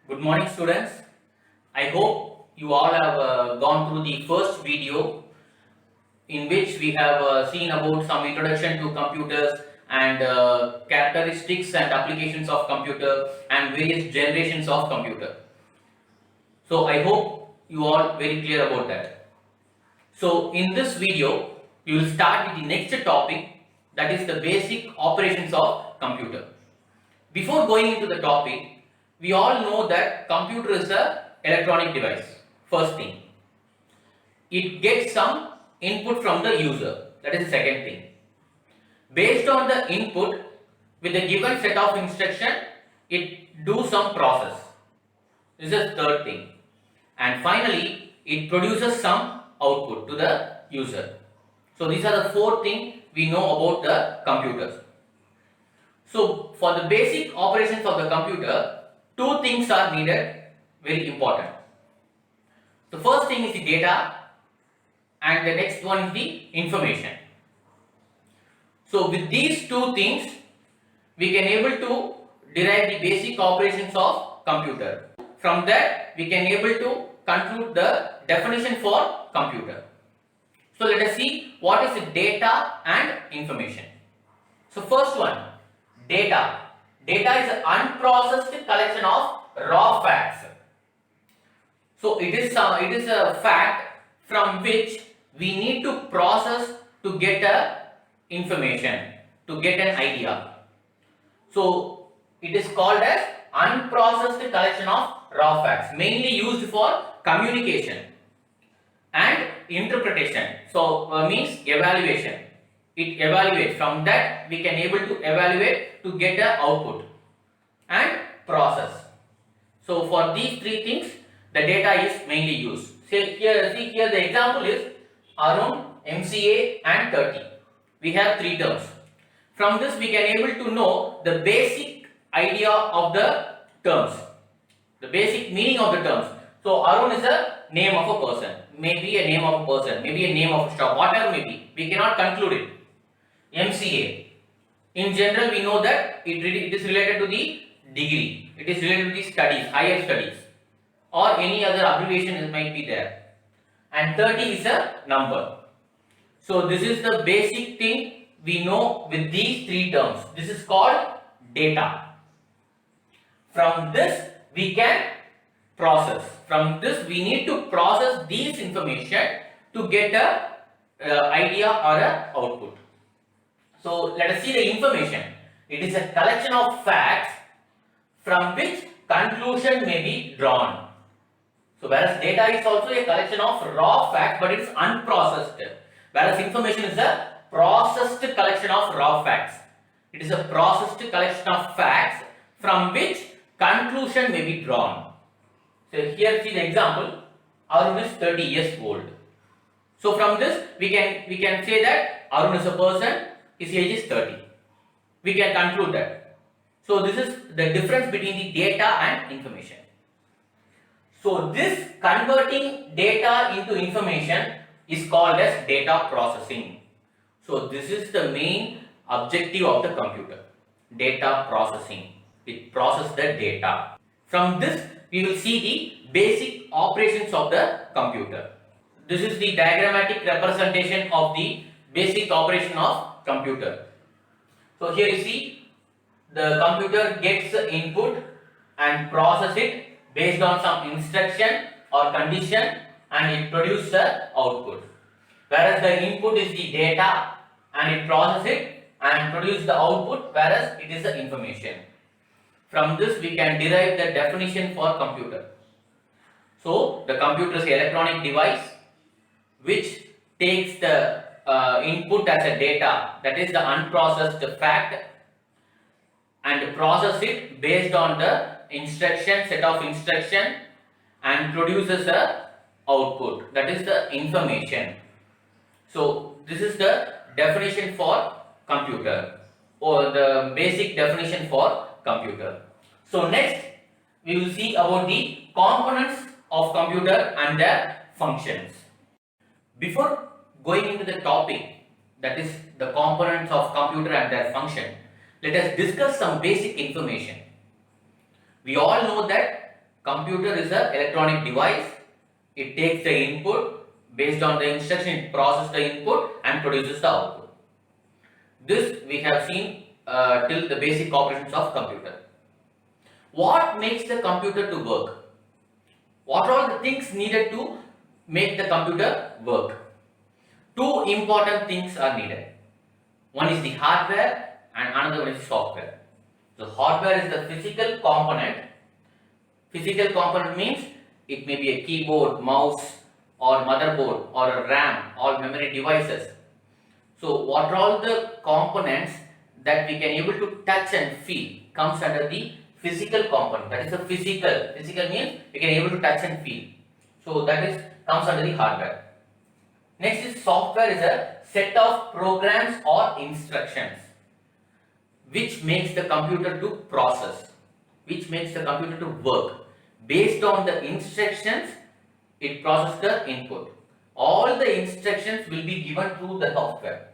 Good morning, students. I hope you all have gone through the first video in which we have seen about some introduction to computers and characteristics and applications of computer and various generations of computer. So I hope you all very clear about that. So in this video, you will start with the next topic, that is the basic operations of computer. Before going into the topic, we all know that computer is a electronic device. First thing, it gets some input from the user. That is the second thing. Based on the input, with a given set of instruction, it do some process. This is the third thing. And finally, it produces some output to the user. So these are the four things we know about the computers. So for the basic operations of the computer, two things are needed, very important. The first thing is the data and the next one is the information. So with these two things, we can able to derive the basic operations of computer. From that, we can able to conclude the definition for computer. So let us see what is the data and information. So first one, data. Data is an unprocessed collection of raw facts. So it is a fact from which we need to process to get a information, to get an idea. So it is called as unprocessed collection of raw facts, mainly used for communication and interpretation. So means evaluation. It evaluates. From that we can able to evaluate to get a output and process. So for these three things the data is mainly used. See here the example is Arun, MCA and 30. We have three terms. From this we can able to know the basic idea of the terms, the basic meaning of the terms. So Arun is a name of a person, maybe a name of a person, maybe a name of a shop, whatever may be. We cannot conclude it. MCA. In general, we know that it is related to the degree. It is related to the studies, higher studies, or any other abbreviation might be there. And 30 is a number. So this is the basic thing we know with these three terms. This is called data. From this we can process. From this we need to process these information to get a idea or a output. So let us see the information. It is a collection of facts from which conclusion may be drawn. So whereas data is also a collection of raw facts, but it is unprocessed. Whereas information is a processed collection of raw facts. It is a processed collection of facts from which conclusion may be drawn. So here see the example. Arun is 30 years old. So from this we can say that Arun is a person. His age is 30. We can conclude that. So this is the difference between the data and information. So this converting data into information is called as data processing. So this is the main objective of the computer. Data processing. It processes the data. From this we will see the basic operations of the computer. This is the diagrammatic representation of the basic operation of computer. So here you see the computer gets the input and process it based on some instruction or condition and it produces the output. Whereas the input is the data and it processes it and produces the output, whereas it is the information. From this we can derive the definition for computer. So the computer is an electronic device which takes the input as a data, that is the unprocessed fact, and process it based on the instruction, set of instruction, and produces a output, that is the information. So this is the definition for computer, or the basic definition for computer. So next we will see about the components of computer and their functions. Before going into the topic, that is the components of computer and their function, let us discuss some basic information. We all know that computer is an electronic device. It takes the input, based on the instruction it processes the input and produces the output. This we have seen till the basic operations of computer. What makes the computer to work? What are all the things needed to make the computer work? Two important things are needed. One is the hardware and another one is software. So hardware is the physical component. Physical component means it may be a keyboard, mouse or motherboard or a RAM or memory devices. So what are all the components that we can able to touch and feel comes under the physical component. That is a physical. Physical means we can able to touch and feel. So that is comes under the hardware. Next is software is a set of programs or instructions which makes the computer to process, which makes the computer to work. Based on the instructions, it processes the input. All the instructions will be given through the software.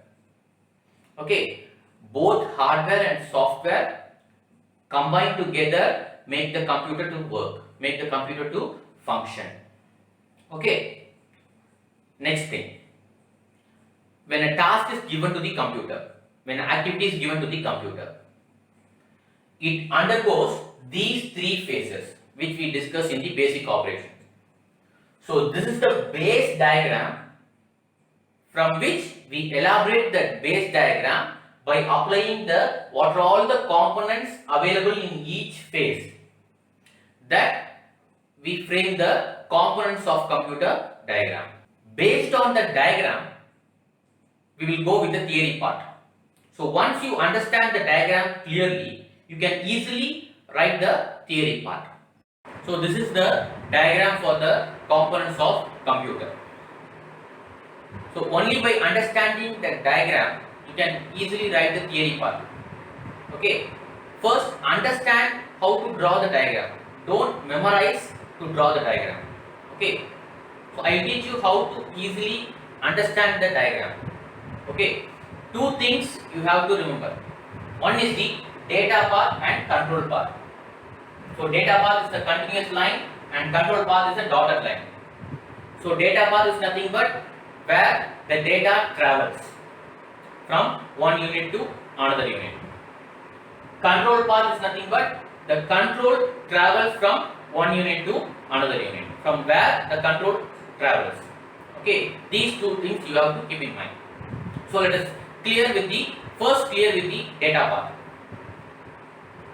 Okay, both hardware and software combined together make the computer to work, make the computer to function. Okay, next thing. When a task is given to the computer, when an activity is given to the computer, it undergoes these three phases which we discussed in the basic operations. So this is the base diagram from which we elaborate that base diagram by applying the what are all the components available in each phase. That we frame the components of computer diagram. Based on the diagram, we will go with the theory part. So once you understand the diagram clearly, you can easily write the theory part. So this is the diagram for the components of computer. So only by understanding the diagram, you can easily write the theory part. Okay. First, understand how to draw the diagram. Don't memorize to draw the diagram. Okay. So I will teach you how to easily understand the diagram. Okay. Two things you have to remember. One is the data path and control path. So data path is the continuous line and control path is a dotted line. So data path is nothing but where the data travels from one unit to another unit. Control path is nothing but the control travels from one unit to another unit, from where the control travels. Okay, these two things you have to keep in mind. So let us clear with the data path.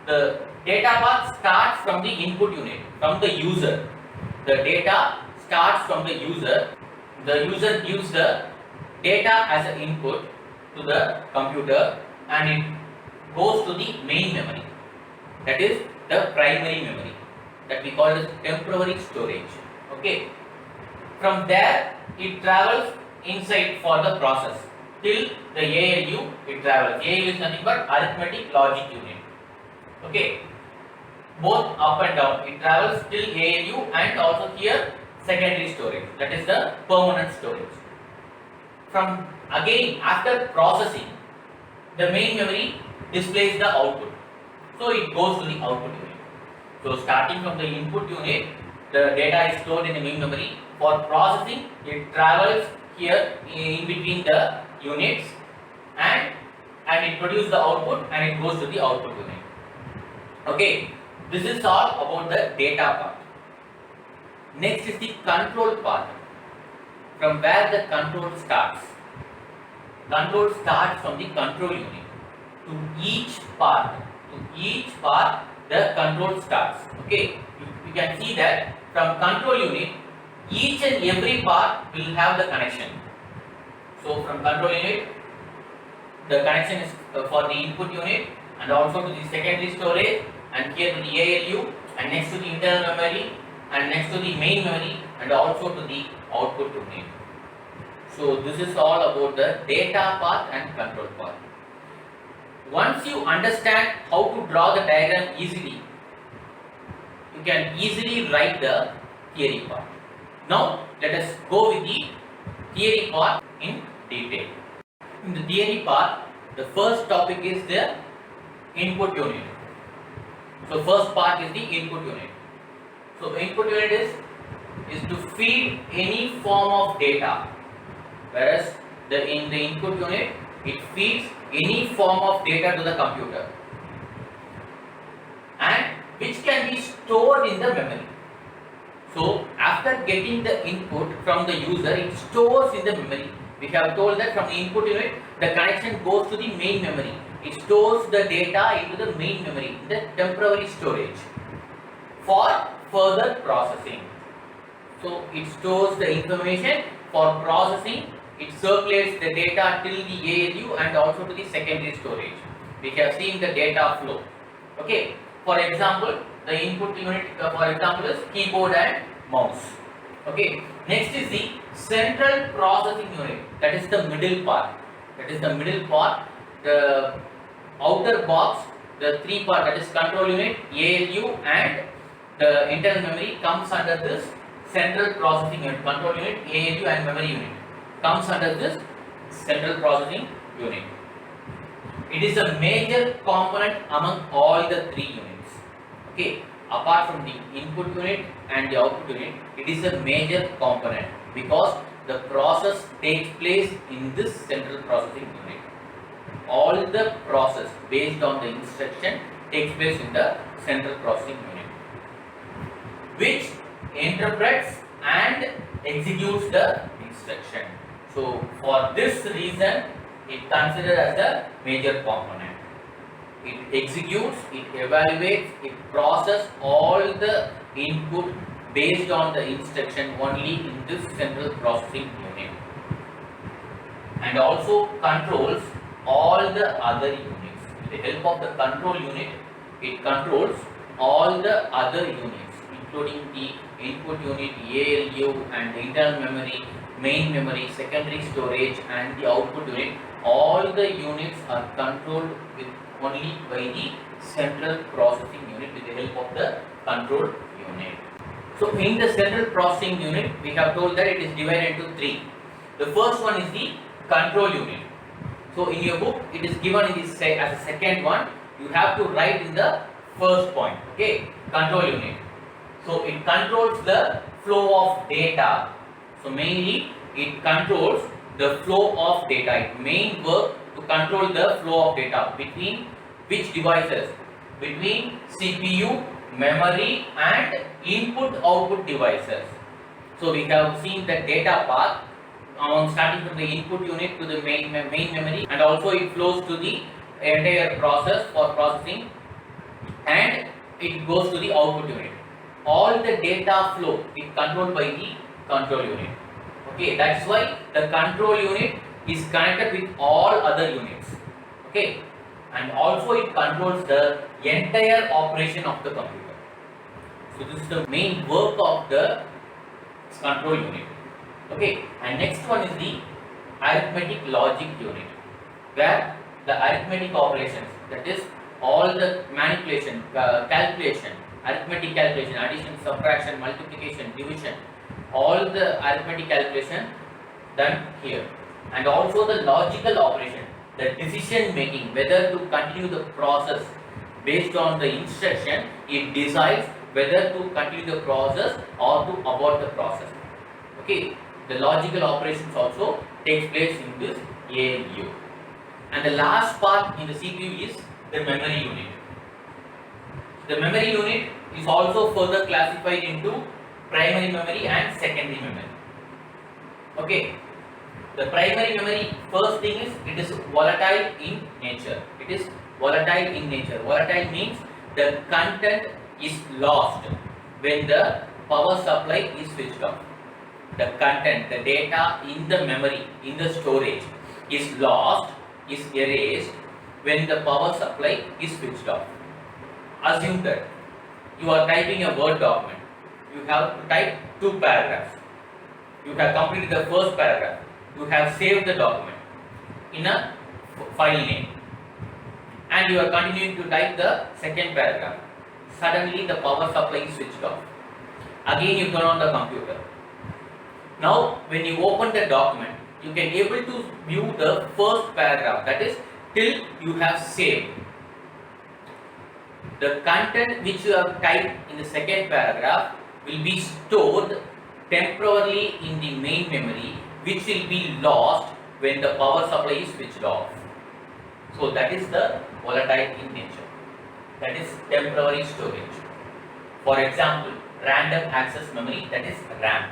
The data path starts from the input unit, from the user. The data starts from the user. The user gives the data as an input to the computer and it goes to the main memory. That is the primary memory that we call as temporary storage. Okay. From there it travels inside for the process till the ALU it travels. ALU is nothing but arithmetic logic unit. Okay. Both up and down it travels till ALU and also here secondary storage, that is the permanent storage. From again after processing, the main memory displays the output, so it goes to the output unit. So starting from the input unit, the data is stored in the main memory. For processing, it travels here in between the units and it produces the output and it goes to the output unit. Okay, this is all about the data part. Next is the control part, from where the control starts. Control starts from the control unit. To each part, the control starts. Okay, you can see that from control unit, each and every part will have the connection. So from control unit, the connection is for the input unit and also to the secondary storage and here to the ALU and next to the internal memory and next to the main memory and also to the output unit. So this is all about the data path and control path. Once you understand how to draw the diagram easily, you can easily write the theory part. Now let us go with the theory part in detail. In the theory part, the first topic is the input unit. So first part is the input unit. So input unit is to feed any form of data, whereas in the input unit it feeds any form of data to the computer, and which can be stored in the memory. So after getting the input from the user, it stores in the memory. We have told that from the input unit, the connection goes to the main memory. It stores the data into the main memory, in the temporary storage for further processing. So it stores the information for processing. It circulates the data till the ALU and also to the secondary storage. We have seen the data flow. Okay. For example, the input unit, for example, is keyboard and mouse. Okay. Next is the central processing unit. That is the middle part. That is the middle part. The outer box, the three part, that is control unit, ALU, and the internal memory comes under this central processing unit. Control unit, ALU, and memory unit comes under this central processing unit. It is a major component among all the three units. Okay, apart from the input unit and the output unit, it is a major component because the process takes place in this central processing unit. All the process based on the instruction takes place in the central processing unit, which interprets and executes the instruction. So for this reason, it considered as a major component. It executes, it evaluates, it processes all the input based on the instruction only in this central processing unit, and also controls all the other units. With the help of the control unit, it controls all the other units, including the input unit, ALU, and the internal memory, main memory, secondary storage, and the output unit. All the units are controlled with only by the central processing unit with the help of the control unit. So in the central processing unit, we have told that it is divided into three. The first one is the control unit. So in your book, it is given in this as a second one. You have to write in the first point. Okay, control unit. So it controls the flow of data. So mainly it controls the flow of data. Its main work to control the flow of data between which devices? Between CPU, memory, and input-output devices. So we have seen the data path starting from the input unit to the main memory, and also it flows to the entire process for processing, and it goes to the output unit. All the data flow is controlled by the control unit. Okay, that's why the control unit is connected with all other units. Okay, and also it controls the entire operation of the computer. So this is the main work of the control unit. Okay, and next one is the arithmetic logic unit, where the arithmetic operations, that is all the manipulation, calculation, arithmetic calculation, addition, subtraction, multiplication, division, all the arithmetic calculation done here, and also the logical operation, the decision making, whether to continue the process based on the instruction. It decides whether to continue the process or to abort the process. Okay, the logical operations also takes place in this ALU. And the last part in the CPU is the memory unit. The memory unit is also further classified into primary memory and secondary memory. Okay, the primary memory, first thing is it is volatile in nature. It is volatile in nature. Volatile means the content is lost when the power supply is switched off. The content, the data in the memory, in the storage is lost, is erased when the power supply is switched off. Assume that you are typing a Word document. You have to type 2 paragraphs. You have completed the first paragraph. You have saved the document in a file name, and you are continuing to type the second paragraph. Suddenly the power supply is switched off. Again you turn on the computer. Now when you open the document, you can able to view the first paragraph, that is till you have saved. The content which you have typed in the second paragraph will be stored temporarily in the main memory, which will be lost when the power supply is switched off. So that is the volatile in nature. That is temporary storage. For example, random access memory, that is RAM.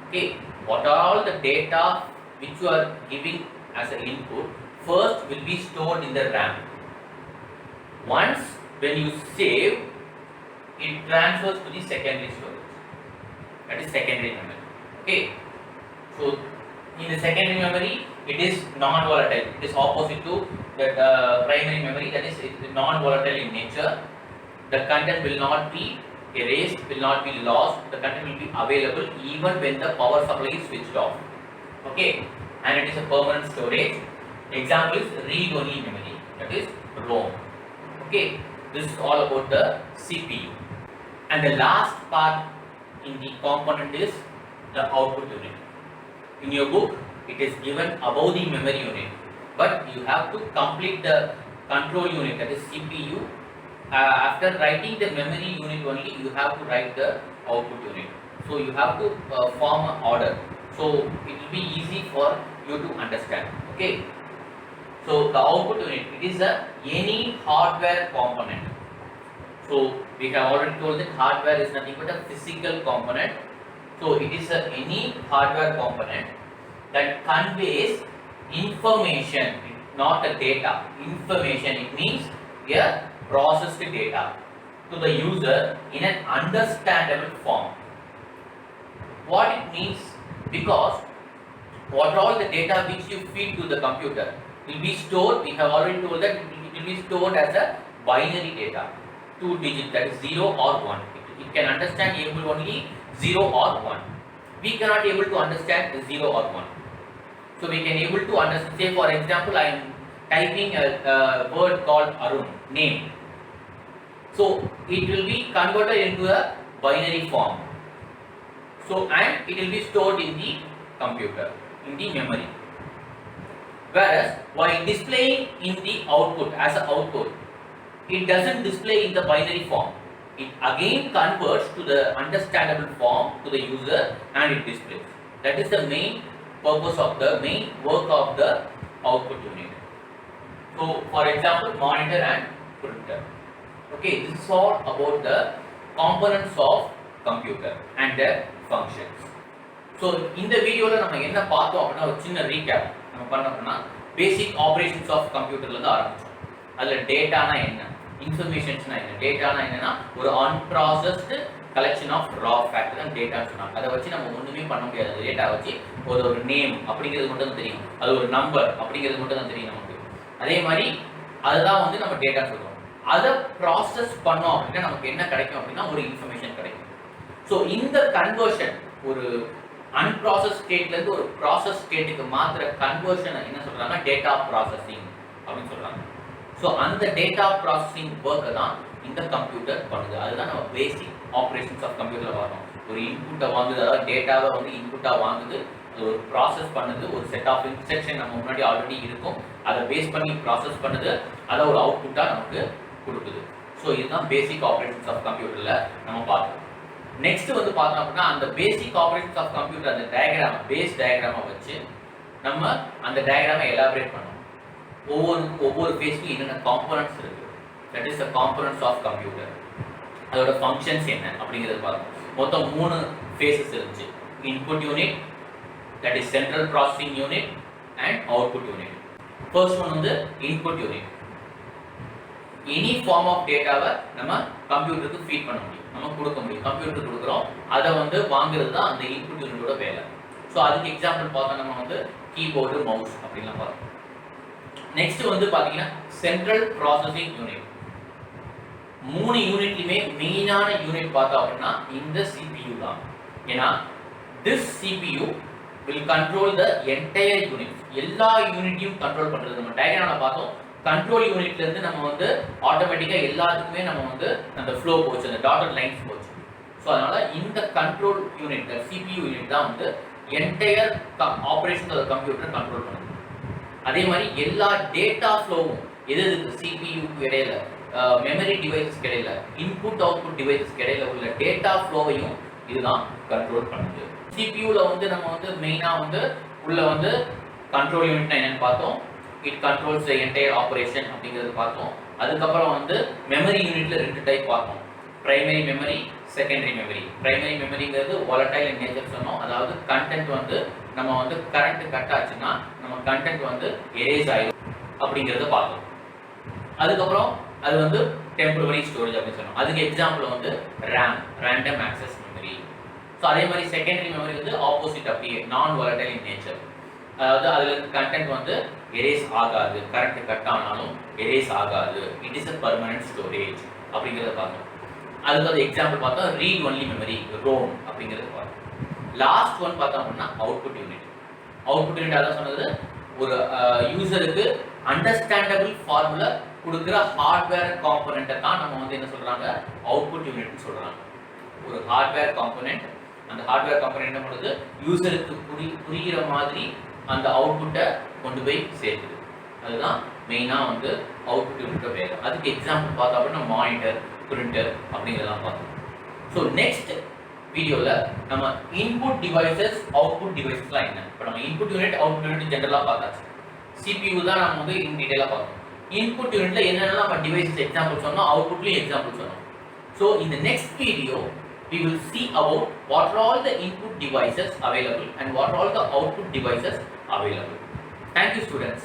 Okay, what are all the data which you are giving as an input first will be stored in the RAM. Once when you save, it transfers to the secondary storage, that is secondary memory. Okay, so in the secondary memory it is non-volatile, it is opposite to that primary memory, that is non-volatile in nature. The content will not be erased, will not be lost, the content will be available even when the power supply is switched off. Okay, and it is a permanent storage. Example is read-only memory, that is ROM. Okay, this is all about the CPU. And the last part in the component is the output unit. In your book, it is given above the memory unit, but you have to complete the control unit, that is CPU. After writing the memory unit only, you have to write the output unit. So you have to form an order. So it will be easy for you to understand. Okay. So the output unit, it is any hardware component. So we have already told that hardware is nothing but a physical component. So it is any hardware component that conveys information, not a data. Information, it means a processed data to the user in an understandable form. What it means, because what are all the data which you feed to the computer will be stored, we have already told that it will be stored as a binary data, 2 digit, that is 0 or 1. It can understand able only 0 or 1. We cannot able to understand 0 or 1. So we can able to understand, say for example, I am typing a word called Arun, name. So it will be converted into a binary form. So and it will be stored in the computer, in the memory. Whereas while displaying in the output as an output, it doesn't display in the binary form. It again converts to the understandable form to the user and it displays. That is the main purpose of the main work of the output unit. So for example, monitor and printer. Okay, this is all about the components of computer and their functions. So in the video la நம்ம என்ன பார்த்தோம் அப்படினா ஒரு சின்ன recap நம்ம பண்ணோம்னா basic operations of computer ல இருந்து ஆரம்பிச்சோம். அதுல டேட்டானா என்ன, இன்ஃபர்மேஷன்ஸ்னா என்ன, டேட்டானா என்னன்னா ஒரு unprocessed collection of raw fact தான் டேட்டான்னு சொன்னாங்க. அதை வச்சு நம்ம ஒண்ணுமே பண்ண முடியாது. டேட்டா வச்சு ஒரு நேம் அப்படிங்கிறது மட்டும் தான் தெரியும், அது ஒரு நம்பர் அப்படிங்கிறது மட்டும் தான் தெரியும் நமக்கு. அதே மாதிரி அதுதான் வந்து நம்ம டேட்டா சொல்றோம். அதை ப்ராசஸ் பண்ணோம் அப்படின்னா நமக்கு என்ன கிடைக்கும் அப்படின்னா ஒரு இன்ஃபர்மேஷன் கிடைக்கும். ஸோ இந்த கன்வர்ஷன் ஒரு அன்ப்ராசஸ் ஸ்டேட்ல இருந்து ஒரு ப்ராசஸ் ஸ்டேட்டுக்கு மாத்திர கன்வர்ஷன் என்ன சொல்றாங்க, டேட்டா ப்ராசஸிங் அப்படின்னு சொல்றாங்க. ஸோ அந்த டேட்டா ப்ராசஸிங் ஒர்க்கை தான் இந்த கம்ப்யூட்டர் பண்ணுது. அதுதான் நம்ம பேசிக் ஆப்ரேஷன்ஸ் ஆஃப் கம்ப்யூட்டர் வரோம். ஒரு இன்புட்டை வாங்குது, அதாவது டேட்டாவை வந்து இன்புட்டாக வாங்குது, அது ஒரு ப்ராசஸ் பண்ணுது, ஒரு செட் ஆஃப் இன்ஸ்ட்ரக்ஷன் நம்ம முன்னாடி ஆல்ரெடி இருக்கும், அதை பேஸ் பண்ணி ப்ராசஸ் பண்ணுது, அதை ஒரு அவுட்புட்டாக நமக்கு கொடுக்குது. ஸோ இதுதான் பேசிக் ஆப்ரேஷன்ஸ் ஆஃப் கம்ப்யூட்டரில் நம்ம பார்த்தோம். நெக்ஸ்ட் வந்து பார்த்தோம் அப்படின்னா அந்த பேசிக் ஆப்ரேஷன்ஸ் ஆஃப் கம்ப்யூட்டர் அந்த டயக்ராம் பேஸ் டயக்ராமை வச்சு நம்ம அந்த டயக்ராமை எலாபரேட் பண்ணோம். ஒவ்வொரு ஃபேஸ்க்கும் என்னென்ன காம்பனன்ட்ஸ் இருக்கு, that is the components of computer, அதோட ஃபங்க்ஷன்ஸ் என்ன அப்படிங்கிறத பார்த்தோம். மொத்தம் 3 ஃபேஸஸ் இருந்துச்சு. Input unit, that is central processing unit and output unit. First one வந்து input unit. Any form of டேட்டாவை நம்ம கம்ப்யூட்டருக்கு ஃபீட் பண்ண முடியும், நம்ம கொடுக்க முடியும். கம்ப்யூட்டருக்கு கொடுக்குறோம், அதை வந்து வாங்குறது தான் அந்த இன்புட் யூனிட்டோட வேலை. ஸோ அதுக்கு எக்ஸாம்பிள் பார்த்தா நம்ம வந்து கீபோர்டு, மவுஸ் அப்படின்லாம் பார்க்கணும். நெக்ஸ்ட் வந்து பார்த்தீங்கன்னா சென்ட்ரல் ப்ராசஸிங் யூனிட். 3 யூனிட்லையுமே மெயினான யூனிட் பார்த்தோம் அப்படின்னா இந்த CPU தான். ஏன்னா this CPU will control the entire unit. எல்லா யூனிட்டையும் கண்ட்ரோல் பண்றது. நம்ம டயக்ராம்ல பார்த்தோம், கண்ட்ரோல் யூனிட்ல இருந்து நம்ம வந்து ஆட்டோமேட்டிக்கா எல்லாத்துக்குமே நம்ம வந்து அந்த ஃப்ளோ போச்சு, அந்த டாட்டட் லைன்ஸ் போச்சு. ஸோ அதனால இந்த கண்ட்ரோல் யூனிட், CPU யூனிட் தான் வந்து entire operation of computer control பண்ணுது. அதே மாதிரி எல்லா டேட்டா ஃப்ளோவும் எது CPUக்கு இடையில, மெமரி டிவைசஸ்க்கு இடையில, இன்புட் அவுட்புட் டிவைசஸ்க்கு இடையில உள்ள டேட்டா ஃப்ளோவையும் இதுதான் கண்ட்ரோல் பண்ணுது. சிபியூல வந்து நம்ம வந்து மெயினா வந்து உள்ள வந்து கண்ட்ரோல் யூனிட் என்னன்னு பார்த்தோம். It controls the entire operation அப்படிங்கிறது பார்த்தோம். அதுக்கப்புறம் வந்து மெமரி யூனிட்ல ரெண்டு டைப் பார்த்தோம். Primary memory, secondary memory. Primary மெமரிங்கிறது volatile in nature சொன்னோம். அதாவது கண்டென்ட் வந்து நம்ம வந்து கரண்ட் கட் ஆச்சுன்னா நம்ம கண்டென்ட் வந்து எரேஸ் ஆயிடும் அப்படிங்கறத பார்த்தோம். அதுக்கப்புறம் அது வந்து டெம்பரரி ஸ்டோரேஜ் அப்படின்னு சொன்னோம். அதுக்கு எக்ஸாம்பிள் வந்து RAM, random access memory. So அதே மாதிரி செகண்டரி மெமரி வந்து ஆப்போசிட் அப்படியே நான் volatile in nature. அதாவது அதுல இருக்க கண்டென்ட் வந்து எரேஸ் ஆகாது, கரண்ட் கட் ஆனாலும் எரேஸ் ஆகாது. It is a permanent storage அப்படிங்கறத பார்த்தோம். அதுக்கு ஒரு எக்ஸாம்பிள் பார்த்தா ரீட் ஒன்லி மெமரி, ரோம் அப்படிங்கறது பார்த்தோம். லாஸ்ட் ஒன் பார்த்தோம்னா அவுட்புட் யூனிட். அவுட்புட் யூனிட் அதான் சொன்னது, ஒரு யூசருக்கு அண்டர்ஸ்டாண்டபிள் ஃபார்முலா கொடுக்குற ஹார்ட்வேர் காம்போனன்ட்டை தான் நம்ம வந்து என்ன சொல்றாங்க, அவுட்புட் யூனிட்னு சொல்றாங்க. ஒரு ஹார்ட்வேர் காம்போனன்ட், அந்த ஹார்ட்வேர் காம்போனன்ட் என்ன பண்ணுது, யூசருக்கு புரிகிற மாதிரி அந்த அவுட்புட்டை கொண்டு போய் சேர்க்குது. அதுதான் மெயினா வந்து அவுட்புட் யூனிட் வேலை. அதுக்கு எக்ஸாம்பிள் பார்த்தா அப்படின்னா மானிட்டர், பிரிண்டர் அப்படிங்கிறதெல்லாம் பார்த்தோம். ஸோ நெக்ஸ்ட் வீடியோவில் நம்ம இன்புட் டிவைசஸ், அவுட்புட் டிவைசஸ்லாம் என்ன. இப்போ நம்ம இன்புட் யூனிட், அவுட்புட் யூனிட் ஜென்ரலாக பார்த்தாச்சு. சிபியூ தான் நம்ம வந்து இன் டீட்டெயிலாக பார்த்தோம். இன்புட் யூனிட்ல என்னென்ன நம்ம டிவைசஸ் எக்ஸாம்பிள் சொன்னோம், அவுட்புட்லையும் எக்ஸாம்பிள் சொன்னோம். So in the next video we will see about what are all the input devices available and what are all the output devices available. Thank you students.